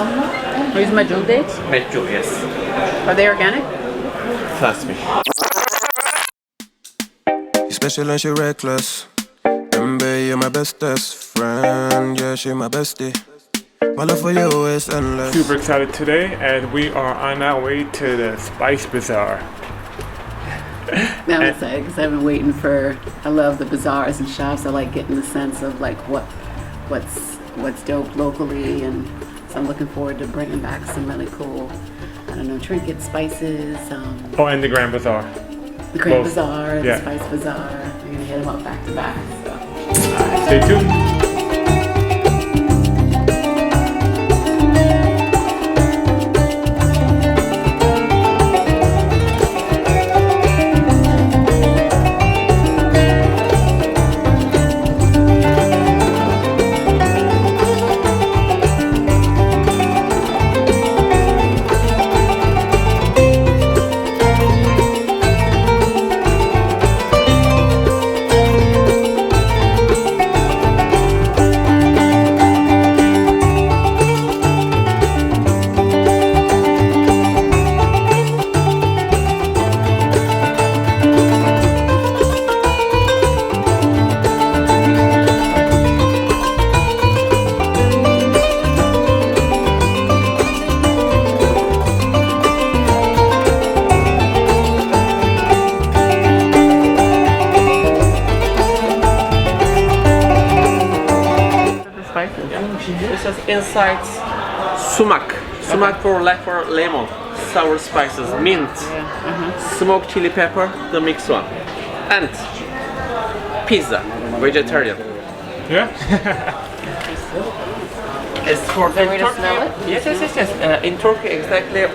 Use majul dates? Medjool, yes. Are they organic? Trust me. You're special and she reckless. Remember, you're my bestest friend. Yeah, she my bestie. My love for you is endless. Super excited today, and we are on our way to the Spice Bazaar. I'm excited because I've been waiting for. I love the bazaars and shops. I like getting the sense of like what's dope locally, and so I'm looking forward to bringing back some really cool, I don't know, trinkets, spices. Oh, and the Grand Bazaar. The Grand Both. Bazaar, Yeah. the Spice Bazaar. We're gonna hit them up back to back. So. Stay tuned. This is inside sumac. Sumac for lemon, sour spices, mint, smoked chili pepper, the mixed one, and pizza, vegetarian. Yeah? It's for Is there a way to smell it? Yes. In Turkey, exactly,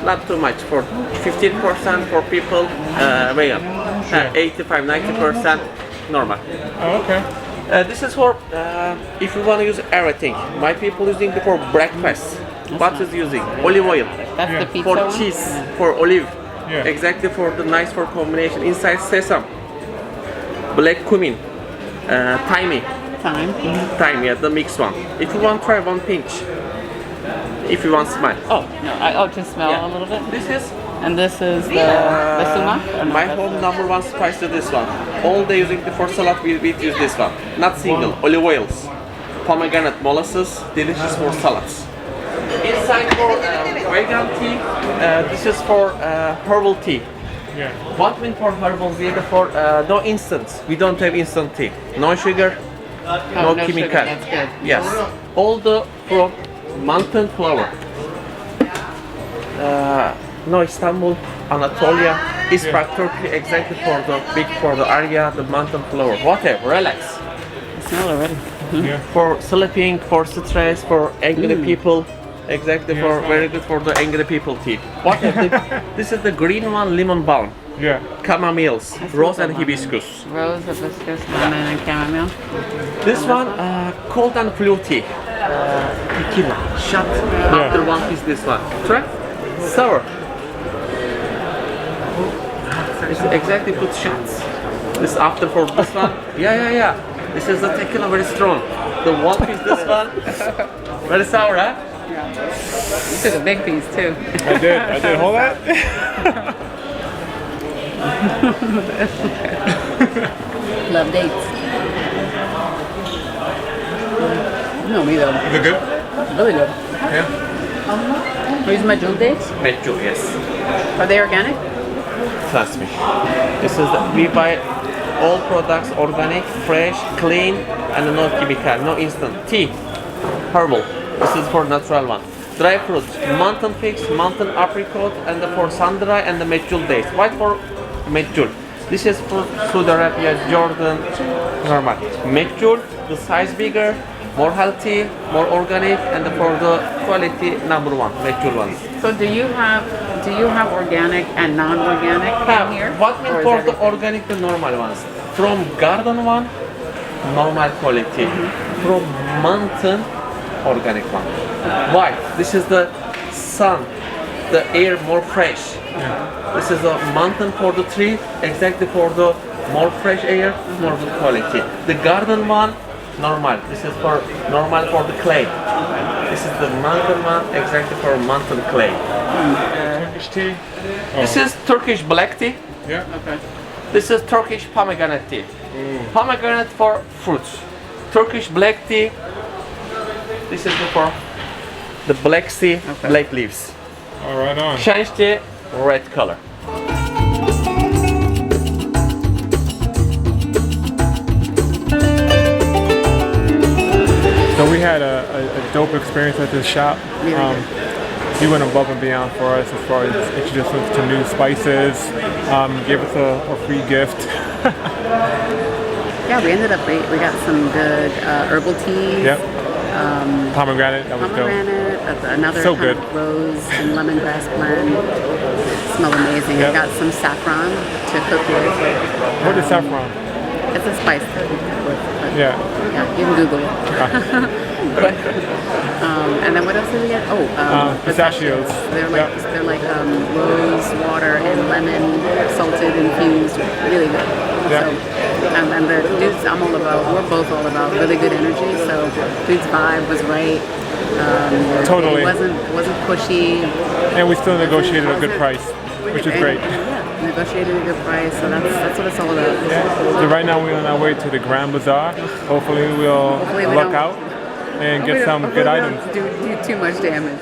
not too much. For 15% for people vegan, 85-90% normal. Oh, okay. This is for if you want to use everything. My people using it for breakfast. What is using? Olive oil. That's Yeah. the pizza For one? cheese, for olive. Yeah. Exactly for the nice for combination. Inside sesame, black cumin, thyme, yeah, the mixed one. If you want, try one pinch. If you want, smile. Oh, no, I just smell a little bit. This is And this is the sumac? Or no, my that's- home number one spice is this one. All day using the for salad, we use this one. Not single, olive oils, pomegranate molasses, delicious for salads. Inside for vegan tea, this is for herbal tea. Yeah. What mean for herbal? We have for no instant. We don't have instant tea. No sugar, no no chemical. sugar, that's good. Yes. All the from mountain flower. No, Istanbul, Anatolia, Ispak, Turkey, exactly for the area, the mountain flower. Whatever, relax. I smell already. Yeah. For sleeping, for stress, for angry people, exactly for very good for the angry people tea. Whatever. This is the green one, lemon balm, Yeah. camomiles, rose and hibiscus. Rose, hibiscus, lemon, and chamomile. This one, cold and flu tea. Tequila, shot. After one piece, this one. Try. Sour. It's exactly put shots. This after for this one. Yeah. This is the tequila very strong. The one piece, this one. Very sour, huh? You took a big piece too. I did. Hold that. Love dates. No, me though. Is it good? Really good. Yeah. Use majul dates? Medjool, yes. Are they organic? Trust me. This is we buy all products organic, fresh, clean, and no chemical, no instant. Tea, herbal. This is for natural one. Dry fruit, mountain figs, mountain apricot, and for sun dry and the medjool dates. White for medjool. This is for Saudi Arabia, Jordan, normal. Medjool, the size bigger, more healthy, more organic, and for the quality number one, medjool ones. So do you have organic and non-organic in here? What mean Or is for the everything- organic, the normal ones? From garden one, normal quality. From mountain, organic one. Why? This is the sun, the air more fresh. This is the mountain for the tree, exactly for the more fresh air, more good quality. The garden one, normal. This is for normal for the clay. This is the mountain one, exactly for mountain clay. Turkish tea. This is Turkish black tea. Yeah. Okay. This is Turkish pomegranate tea. Pomegranate for fruits. Turkish black tea. This is for the black tea, black leaves. All right on. Change the red color. So we had a dope experience at this shop. He went above and beyond for us as far as introducing us to new spices, gave us a free gift. Yeah, we ended up, we got some good herbal teas. Yep. Pomegranate, that was dope. Pomegranate, another So kind good. of rose and lemongrass blend. Smell amazing. Yep. I got some saffron to cook with. What is saffron? It's a spice that we cook with. But Yeah. yeah, you can Google it. But, and then what else did we get? Oh, Pistachios. They're like rose water and lemon salted infused, really good. Yeah. So, and the dudes, we're both all about really good energy. So, dude's vibe was right. Totally. It wasn't pushy. And we still negotiated a good price, which is great. Yeah, negotiated a good price. So that's what it's all about. Yeah. So right now we're on our way to the Grand Bazaar. Hopefully we'll Hopefully we luck don't- out and get some good items. Do too much damage.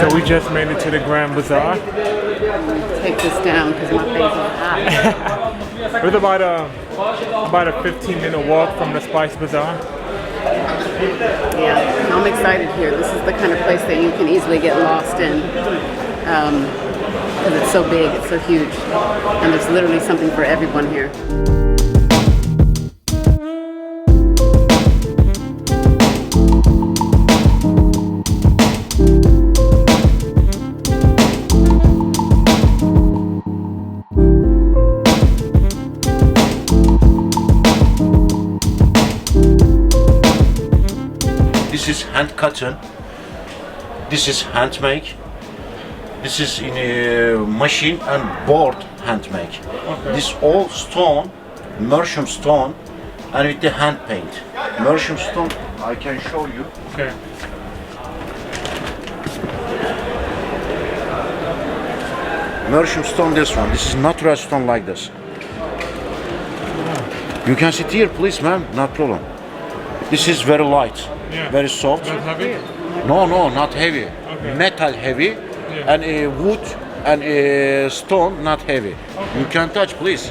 So we just made it to the Grand Bazaar. Take this down because my face is hot. It's about a 15-minute walk from the Spice Bazaar. Yeah, I'm excited here. This is the kind of place that you can easily get lost in because it's so big, it's so huge, and there's literally something for everyone here. This is hand cotton. This is handmade. This is in a machine and board handmade. This all stone, Mersum stone, and with the hand paint. Mersum stone, I can show you. Okay. Mersum stone, this one. This is natural stone like this. You can sit here, please, ma'am. No problem. This is very light, Yeah. very soft. Not heavy? No, not heavy. Okay. Metal heavy, Yeah. and wood and stone not heavy. You can touch, please.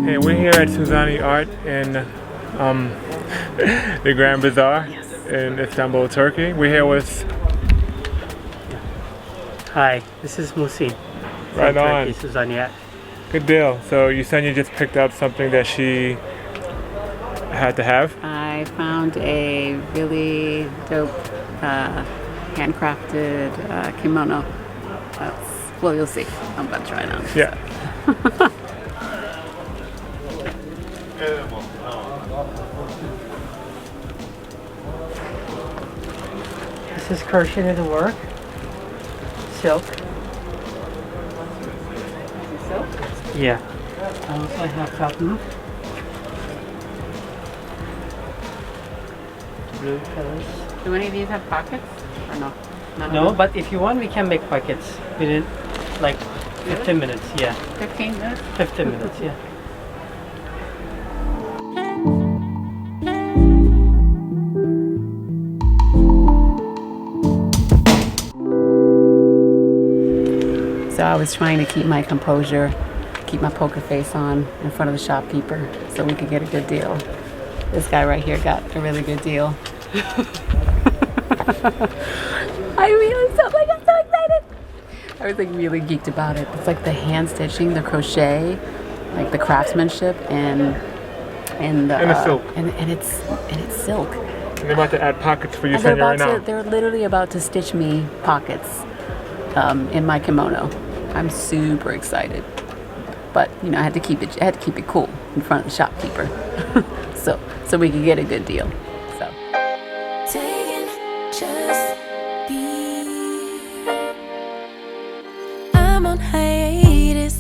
Hey, we're here at Suzani Art in the Grand Bazaar in Istanbul, Turkey. We're here with Hi, this is Musin. Right on. Turkey, Suzania. Good deal. So you said you just picked up something that she had to have. I found a really dope handcrafted kimono. Well, you'll see. I'm about to try it on. Yeah. This is crochet needlework, silk. Silk? Yeah. I also have cotton. Blue colors. Do any of these have pockets or no? None of No, them? but if you want, we can make pockets within like 15 minutes. Yeah, 15 minutes? 15 minutes. Yeah. So I was trying to keep my composure, keep my poker face on in front of the shopkeeper so we could get a good deal. This guy right here got a really good deal. I'm so excited. I was like really geeked about it. It's like the hand stitching, the crochet, like the craftsmanship, and the silk. And it's silk. And they're about to add pockets for you, And right now. they're literally about to stitch me pockets in my kimono. I'm super excited, but you know I had to keep it cool in front of the shopkeeper, so we could get a good deal. So. I'm on hiatus.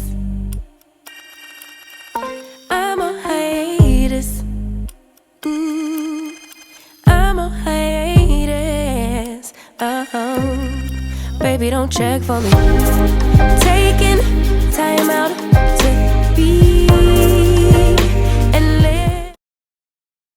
I'm on hiatus. I'm on hiatus. Baby, don't check for me.